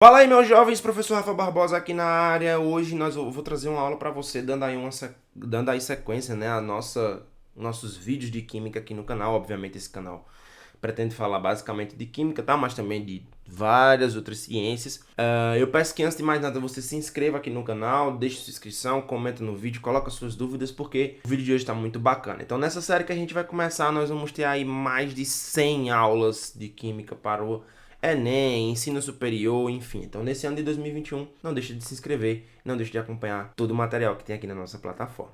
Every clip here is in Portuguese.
Fala aí, meus jovens, professor Rafa Barbosa aqui na área. Hoje eu vou trazer uma aula para você, dando aí sequência, né, nossos vídeos de química aqui no canal. Obviamente esse canal pretende falar basicamente de química, tá? Mas também de várias outras ciências. Eu peço que antes de mais nada você se inscreva aqui no canal, deixe sua inscrição, comenta no vídeo, coloca suas dúvidas, porque o vídeo de hoje está muito bacana. Então nessa série que a gente vai começar, nós vamos ter aí mais de 100 aulas de química para o Enem, ensino superior, enfim. Então, nesse ano de 2021, não deixe de se inscrever, não deixe de acompanhar todo o material que tem aqui na nossa plataforma.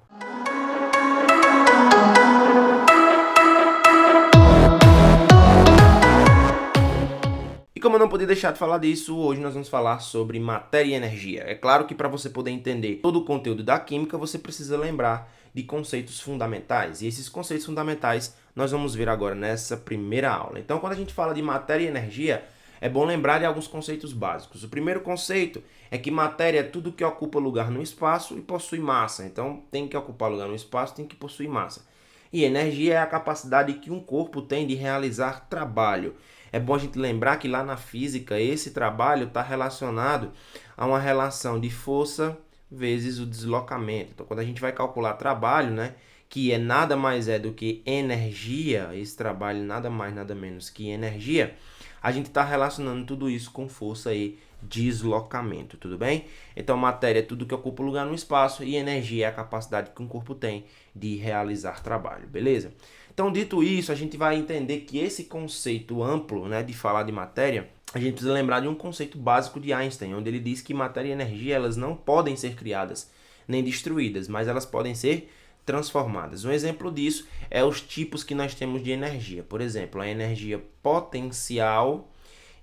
E como eu não podia deixar de falar disso, hoje nós vamos falar sobre matéria e energia. É claro que para você poder entender todo o conteúdo da química, você precisa lembrar de conceitos fundamentais. E esses conceitos fundamentais nós vamos ver agora nessa primeira aula. Então, quando a gente fala de matéria e energia, é bom lembrar de alguns conceitos básicos. O primeiro conceito é que matéria é tudo que ocupa lugar no espaço e possui massa. Então, tem que ocupar lugar no espaço, tem que possuir massa. E energia é a capacidade que um corpo tem de realizar trabalho. É bom a gente lembrar que lá na física, esse trabalho está relacionado a uma relação de força vezes o deslocamento. Então, quando a gente vai calcular trabalho, né, que é nada mais do que energia, esse trabalho nada mais, nada menos que energia, a gente está relacionando tudo isso com força e deslocamento, tudo bem? Então, matéria é tudo que ocupa lugar no espaço e energia é a capacidade que um corpo tem de realizar trabalho, beleza? Então, dito isso, a gente vai entender que esse conceito amplo, né, de falar de matéria, a gente precisa lembrar de um conceito básico de Einstein, onde ele diz que matéria e energia elas não podem ser criadas nem destruídas, mas elas podem ser transformadas. Um exemplo disso é os tipos que nós temos de energia. Por exemplo, a energia potencial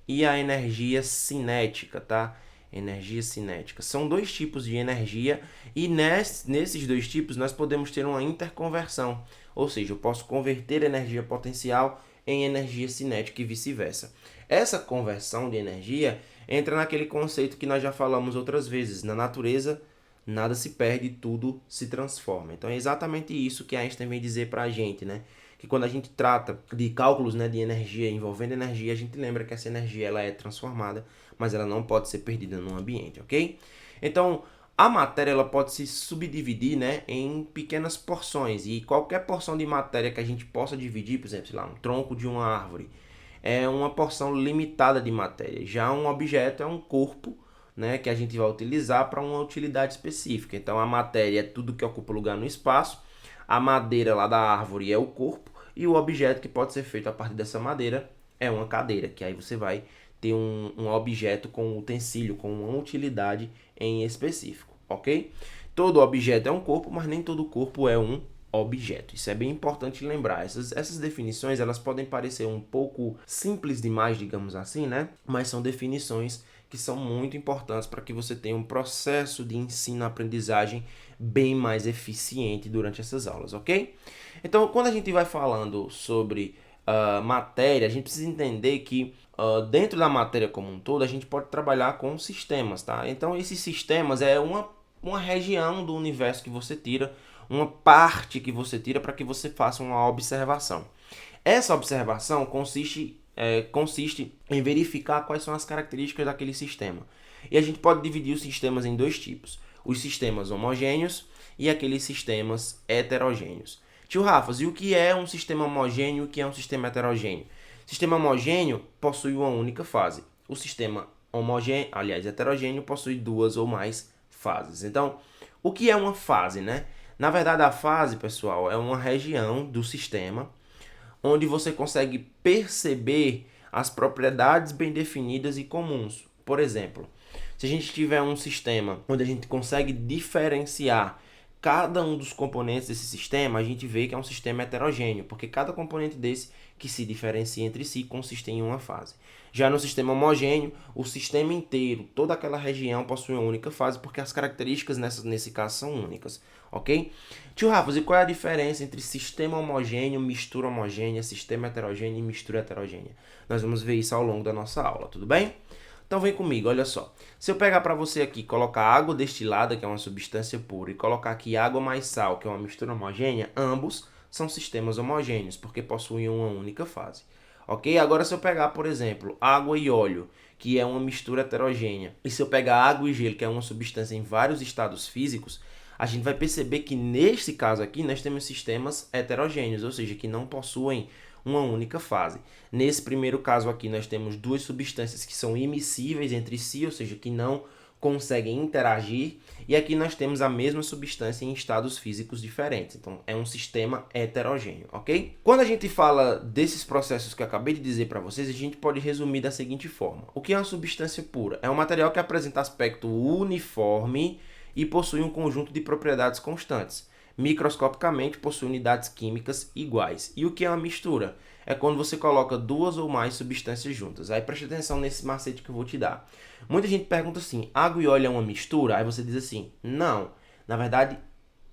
e a energia cinética, tá? Energia cinética. São dois tipos de energia e nesses dois tipos nós podemos ter uma interconversão. Ou seja, eu posso converter energia potencial em energia cinética e vice-versa. Essa conversão de energia entra naquele conceito que nós já falamos outras vezes. Na natureza, nada se perde, tudo se transforma. Então é exatamente isso que Einstein vem dizer para a gente, né? Que quando a gente trata de cálculos, né, de energia, envolvendo energia, a gente lembra que essa energia ela é transformada, mas ela não pode ser perdida no ambiente, ok? Então, a matéria ela pode se subdividir, né, em pequenas porções, e qualquer porção de matéria que a gente possa dividir, por exemplo, sei lá, um tronco de uma árvore, é uma porção limitada de matéria. Já um objeto é um corpo, né, que a gente vai utilizar para uma utilidade específica. Então, a matéria é tudo que ocupa lugar no espaço, a madeira lá da árvore é o corpo, e o objeto que pode ser feito a partir dessa madeira é uma cadeira, que aí você vai ter um objeto com um utensílio, com uma utilidade em específico, ok? Todo objeto é um corpo, mas nem todo corpo é um objeto. Isso é bem importante lembrar. Essas definições elas podem parecer um pouco simples demais, digamos assim, né? Mas são definições que são muito importantes para que você tenha um processo de ensino-aprendizagem bem mais eficiente durante essas aulas, ok? Então, quando a gente vai falando sobre matéria, a gente precisa entender que dentro da matéria como um todo, a gente pode trabalhar com sistemas, tá? Então, esses sistemas é uma região do universo que você tira, uma parte que você tira para que você faça uma observação. Essa observação consiste em verificar quais são as características daquele sistema. E a gente pode dividir os sistemas em dois tipos: os sistemas homogêneos e aqueles sistemas heterogêneos. Tio Rafas, e o que é um sistema homogêneo e o que é um sistema heterogêneo? Sistema homogêneo possui uma única fase. O sistema heterogêneo possui duas ou mais fases. Então, o que é uma fase, né? Na verdade, a fase, pessoal, é uma região do sistema onde você consegue perceber as propriedades bem definidas e comuns. Por exemplo, se a gente tiver um sistema onde a gente consegue diferenciar cada um dos componentes desse sistema, a gente vê que é um sistema heterogêneo, porque cada componente desse que se diferencia entre si consiste em uma fase. Já no sistema homogêneo, o sistema inteiro, toda aquela região possui uma única fase, porque as características nesse caso são únicas, ok? Tio Rafa, e qual é a diferença entre sistema homogêneo, mistura homogênea, sistema heterogêneo e mistura heterogênea? Nós vamos ver isso ao longo da nossa aula, tudo bem? Então vem comigo, olha só. Se eu pegar para você aqui, colocar água destilada, que é uma substância pura, e colocar aqui água mais sal, que é uma mistura homogênea, ambos são sistemas homogêneos, porque possuem uma única fase. Ok? Agora se eu pegar, por exemplo, água e óleo, que é uma mistura heterogênea, e se eu pegar água e gelo, que é uma substância em vários estados físicos, a gente vai perceber que nesse caso aqui nós temos sistemas heterogêneos, ou seja, que não possuem uma única fase. Nesse primeiro caso aqui nós temos duas substâncias que são imissíveis entre si, ou seja, que não conseguem interagir, e aqui nós temos a mesma substância em estados físicos diferentes. Então, é um sistema heterogêneo, ok? Quando a gente fala desses processos que eu acabei de dizer para vocês, a gente pode resumir da seguinte forma. O que é uma substância pura? É um material que apresenta aspecto uniforme e possui um conjunto de propriedades constantes. Microscopicamente, possui unidades químicas iguais. E o que é uma mistura? É quando você coloca duas ou mais substâncias juntas. Aí preste atenção nesse macete que eu vou te dar. Muita gente pergunta assim, água e óleo é uma mistura? Aí você diz assim, não. Na verdade,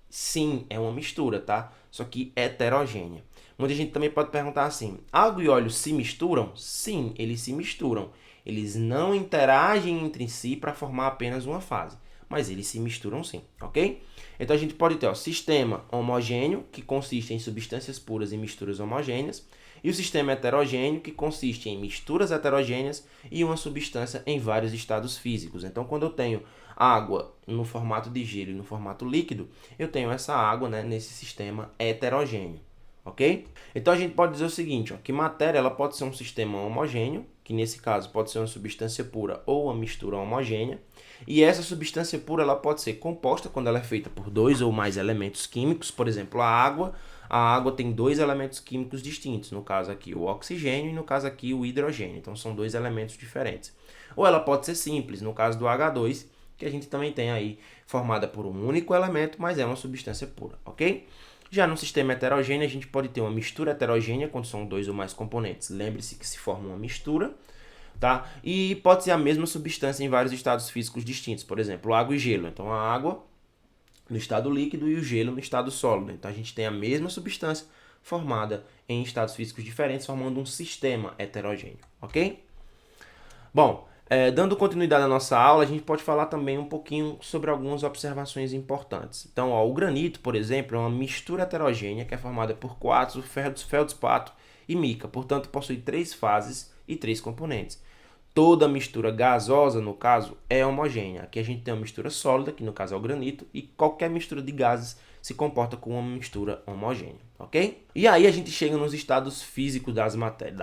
sim, é uma mistura, tá? Só que heterogênea. Muita gente também pode perguntar assim, água e óleo se misturam? Sim, eles se misturam. Eles não interagem entre si para formar apenas uma fase, mas eles se misturam sim, ok? Então a gente pode ter o sistema homogêneo, que consiste em substâncias puras e misturas homogêneas, e o sistema heterogêneo, que consiste em misturas heterogêneas e uma substância em vários estados físicos. Então, quando eu tenho água no formato de gelo e no formato líquido, eu tenho essa água, né, nesse sistema heterogêneo, ok? Então, a gente pode dizer o seguinte, ó, que matéria ela pode ser um sistema homogêneo, que nesse caso pode ser uma substância pura ou uma mistura homogênea, e essa substância pura ela pode ser composta quando ela é feita por dois ou mais elementos químicos, por exemplo, a água. A água tem dois elementos químicos distintos, no caso aqui o oxigênio e no caso aqui o hidrogênio, então são dois elementos diferentes. Ou ela pode ser simples, no caso do H2, que a gente também tem aí formada por um único elemento, mas é uma substância pura, ok? Já no sistema heterogêneo, a gente pode ter uma mistura heterogênea, quando são dois ou mais componentes. Lembre-se que se forma uma mistura, tá? E pode ser a mesma substância em vários estados físicos distintos, por exemplo, água e gelo. Então, a água no estado líquido e o gelo no estado sólido. Então, a gente tem a mesma substância formada em estados físicos diferentes, formando um sistema heterogêneo, ok? Bom, dando continuidade à nossa aula, a gente pode falar também um pouquinho sobre algumas observações importantes. Então, ó, o granito, por exemplo, é uma mistura heterogênea que é formada por quartzo, feldespato e mica. Portanto, possui três fases e três componentes. Toda mistura gasosa, no caso, é homogênea. Aqui a gente tem uma mistura sólida, que no caso é o granito, e qualquer mistura de gases se comporta como uma mistura homogênea, ok? E aí a gente chega nos estados físicos da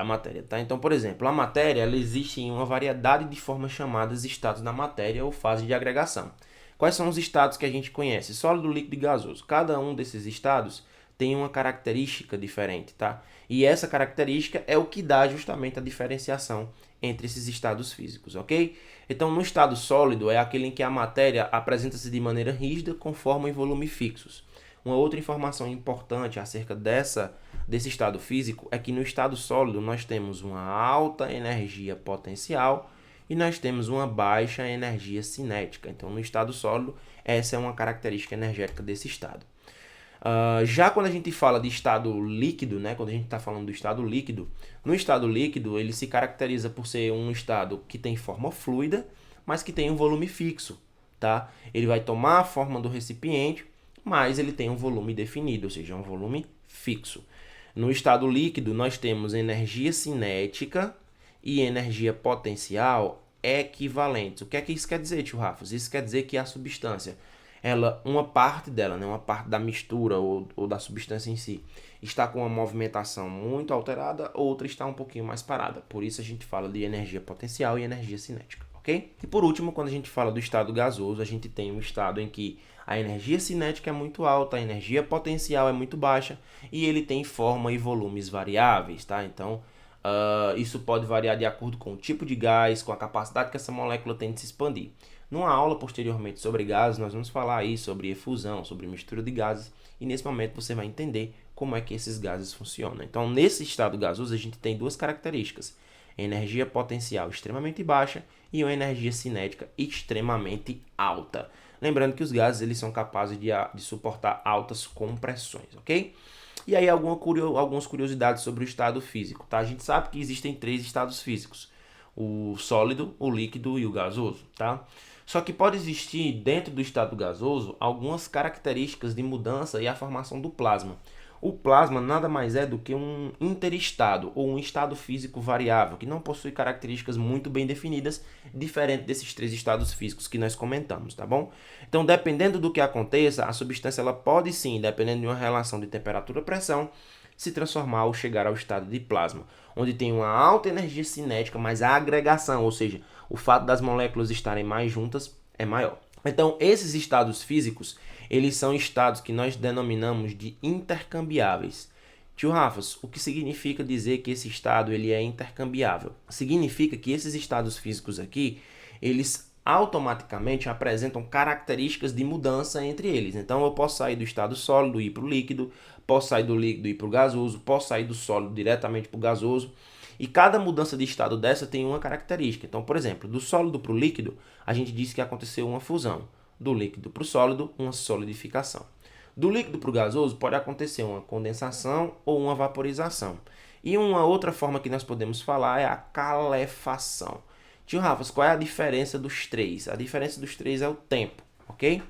matéria, tá? Então, por exemplo, a matéria ela existe em uma variedade de formas chamadas estados da matéria ou fase de agregação. Quais são os estados que a gente conhece? Sólido, líquido e gasoso. Cada um desses estados tem uma característica diferente, tá? E essa característica é o que dá justamente a diferenciação entre esses estados físicos, ok? Então, no estado sólido é aquele em que a matéria apresenta-se de maneira rígida com forma e volume fixos. Uma outra informação importante acerca desse estado físico é que no estado sólido nós temos uma alta energia potencial e nós temos uma baixa energia cinética. Então, no estado sólido, essa é uma característica energética desse estado. Já quando a gente fala de estado líquido, né, quando a gente está falando do estado líquido, no estado líquido ele se caracteriza por ser um estado que tem forma fluida, mas que tem um volume fixo, tá? Ele vai tomar a forma do recipiente, mas ele tem um volume definido, ou seja, um volume fixo. No estado líquido nós temos energia cinética e energia potencial equivalentes. O que é que isso quer dizer, tio Rafa? Isso quer dizer que a substância uma parte dela, né, uma parte da mistura ou da substância em si, está com uma movimentação muito alterada, outra está um pouquinho mais parada. Por isso a gente fala de energia potencial e energia cinética, ok? E por último, quando a gente fala do estado gasoso, a gente tem um estado em que a energia cinética é muito alta, a energia potencial é muito baixa e ele tem forma e volumes variáveis, tá? Então, isso pode variar de acordo com o tipo de gás, com a capacidade que essa molécula tem de se expandir. Numa aula posteriormente sobre gases, nós vamos falar aí sobre efusão, sobre mistura de gases, e nesse momento você vai entender como é que esses gases funcionam. Então, nesse estado gasoso, a gente tem duas características: energia potencial extremamente baixa e uma energia cinética extremamente alta. Lembrando que os gases eles são capazes de suportar altas compressões, ok? E aí algumas curiosidades sobre o estado físico, tá? A gente sabe que existem três estados físicos: o sólido, o líquido e o gasoso, tá? Só que pode existir dentro do estado gasoso algumas características de mudança e a formação do plasma. O plasma nada mais é do que um interestado ou um estado físico variável, que não possui características muito bem definidas, diferente desses 3 estados físicos que nós comentamos, tá bom? Então, dependendo do que aconteça, a substância ela pode sim, dependendo de uma relação de temperatura-pressão, se transformar ou chegar ao estado de plasma, onde tem uma alta energia cinética, mas a agregação, ou seja, o fato das moléculas estarem mais juntas, é maior. Então, esses estados físicos, eles são estados que nós denominamos de intercambiáveis. Tio Rafas, o que significa dizer que esse estado ele é intercambiável? Significa que esses estados físicos aqui, eles automaticamente apresentam características de mudança entre eles. Então, eu posso sair do estado sólido e ir para o líquido, posso sair do líquido e ir para o gasoso, posso sair do sólido diretamente para o gasoso. E cada mudança de estado dessa tem uma característica. Então, por exemplo, do sólido para o líquido, a gente diz que aconteceu uma fusão. Do líquido para o sólido, uma solidificação. Do líquido para o gasoso, pode acontecer uma condensação ou uma vaporização. E uma outra forma que nós podemos falar é a calefação. Tio Rafas, qual é a diferença dos 3? A diferença dos 3 é o tempo, ok?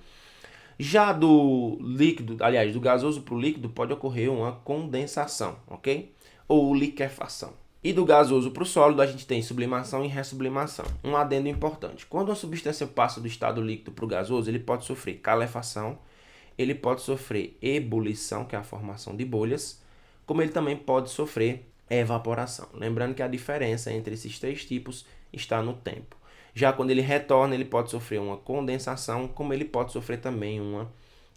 Já do líquido, aliás, do gasoso para o líquido, pode ocorrer uma condensação, ok? Ou liquefação. E do gasoso para o sólido, a gente tem sublimação e ressublimação. Um adendo importante. Quando uma substância passa do estado líquido para o gasoso, ele pode sofrer calefação, ele pode sofrer ebulição, que é a formação de bolhas, como ele também pode sofrer evaporação. Lembrando que a diferença entre esses 3 tipos está no tempo. Já quando ele retorna, ele pode sofrer uma condensação, como ele pode sofrer também uma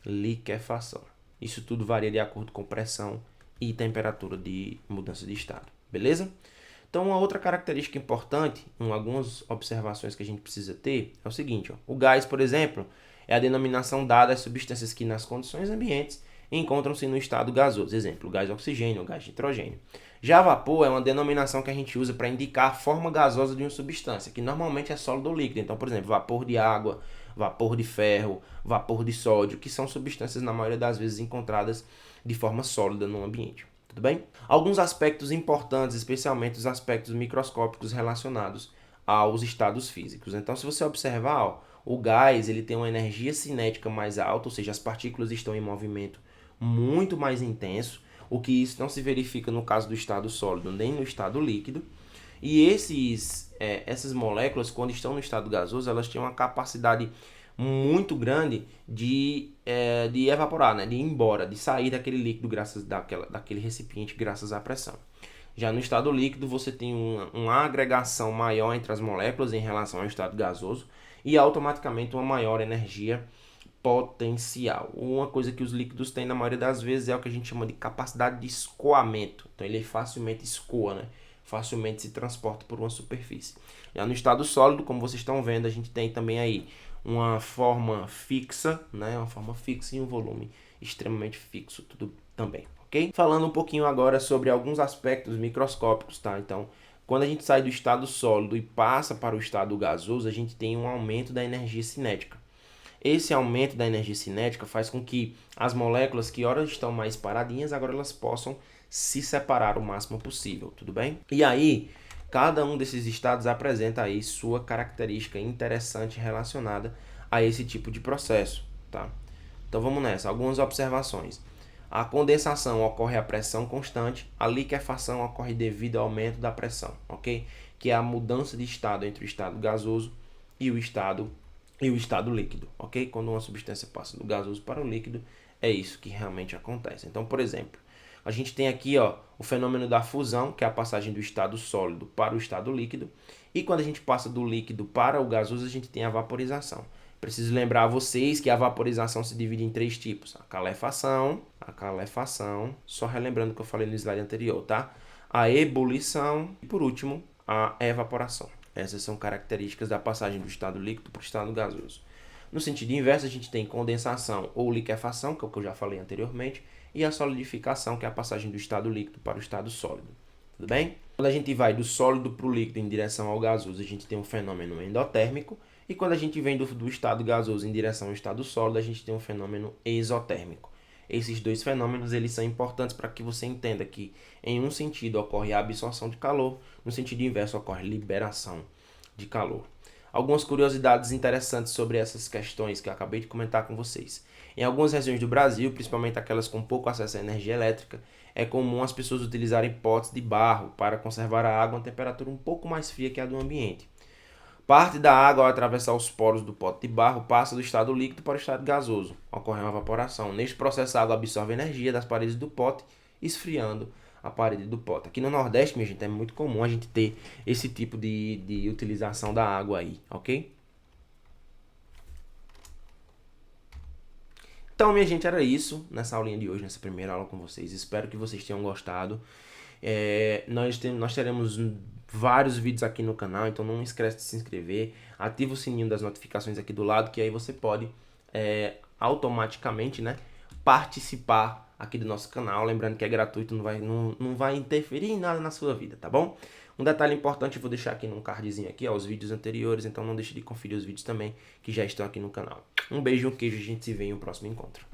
liquefação. Isso tudo varia de acordo com pressão e temperatura de mudança de estado. Beleza? Então, uma outra característica importante, em algumas observações que a gente precisa ter, é o seguinte. Ó, o gás, por exemplo, é a denominação dada às substâncias que, nas condições ambientes, encontram-se no estado gasoso. Exemplo, o gás oxigênio, o gás nitrogênio. Já vapor é uma denominação que a gente usa para indicar a forma gasosa de uma substância, que normalmente é sólido ou líquido. Então, por exemplo, vapor de água, vapor de ferro, vapor de sódio, que são substâncias, na maioria das vezes, encontradas de forma sólida no ambiente. Tudo bem? Alguns aspectos importantes, especialmente os aspectos microscópicos relacionados aos estados físicos. Então, se você observar, ó, o gás ele tem uma energia cinética mais alta, ou seja, as partículas estão em movimento muito mais intenso, o que isso não se verifica no caso do estado sólido nem no estado líquido. E essas moléculas, quando estão no estado gasoso, elas têm uma capacidade muito grande de evaporar, né? De ir embora, de sair daquele líquido daquele recipiente graças à pressão. Já no estado líquido você tem uma agregação maior entre as moléculas em relação ao estado gasoso e automaticamente uma maior energia potencial. Uma coisa que os líquidos têm na maioria das vezes é o que a gente chama de capacidade de escoamento. Então ele facilmente escoa, né? Facilmente se transporta por uma superfície. Já no estado sólido, como vocês estão vendo, a gente tem também aí uma forma fixa, né? Uma forma fixa e um volume extremamente fixo, tudo também, ok? Falando um pouquinho agora sobre alguns aspectos microscópicos, tá? Então, quando a gente sai do estado sólido e passa para o estado gasoso, a gente tem um aumento da energia cinética. Esse aumento da energia cinética faz com que as moléculas que ora estão mais paradinhas, agora elas possam se separar o máximo possível, tudo bem? E aí, cada um desses estados apresenta aí sua característica interessante relacionada a esse tipo de processo, tá? Então vamos nessa, algumas observações. A condensação ocorre a pressão constante, a liquefação ocorre devido ao aumento da pressão, ok? Que é a mudança de estado entre o estado gasoso e o estado líquido, ok? Quando uma substância passa do gasoso para o líquido, é isso que realmente acontece. Então, por exemplo, a gente tem aqui ó, o fenômeno da fusão, que é a passagem do estado sólido para o estado líquido. E quando a gente passa do líquido para o gasoso, a gente tem a vaporização. Preciso lembrar a vocês que a vaporização se divide em 3 tipos. A calefação, só relembrando o que eu falei no slide anterior, tá? A ebulição e, por último, a evaporação. Essas são características da passagem do estado líquido para o estado gasoso. No sentido inverso, a gente tem condensação ou liquefação, que é o que eu já falei anteriormente, e a solidificação, que é a passagem do estado líquido para o estado sólido. Tudo bem? Quando a gente vai do sólido para o líquido em direção ao gasoso, a gente tem um fenômeno endotérmico, e quando a gente vem do estado gasoso em direção ao estado sólido, a gente tem um fenômeno exotérmico. Esses dois fenômenos eles são importantes para que você entenda que, em um sentido, ocorre a absorção de calor, no sentido inverso, ocorre liberação de calor. Algumas curiosidades interessantes sobre essas questões que eu acabei de comentar com vocês. Em algumas regiões do Brasil, principalmente aquelas com pouco acesso à energia elétrica, é comum as pessoas utilizarem potes de barro para conservar a água a uma temperatura um pouco mais fria que a do ambiente. Parte da água, ao atravessar os poros do pote de barro, passa do estado líquido para o estado gasoso, ocorrendo uma evaporação. Neste processo, a água absorve a energia das paredes do pote, esfriando a parede do pote. Aqui no Nordeste, minha gente, é muito comum a gente ter esse tipo de utilização da água aí, ok? Então, minha gente, era isso nessa aulinha de hoje, nessa primeira aula com vocês. Espero que vocês tenham gostado. Nós teremos vários vídeos aqui no canal, então não esquece de se inscrever. Ativa o sininho das notificações aqui do lado, que aí você pode automaticamente, né, participar aqui do nosso canal. Lembrando que é gratuito, não vai interferir em nada na sua vida, tá bom? Um detalhe importante eu vou deixar aqui num cardzinho aqui, ó, os vídeos anteriores, então não deixe de conferir os vídeos também que já estão aqui no canal. Um beijo e um queijo, a gente se vê em um próximo encontro.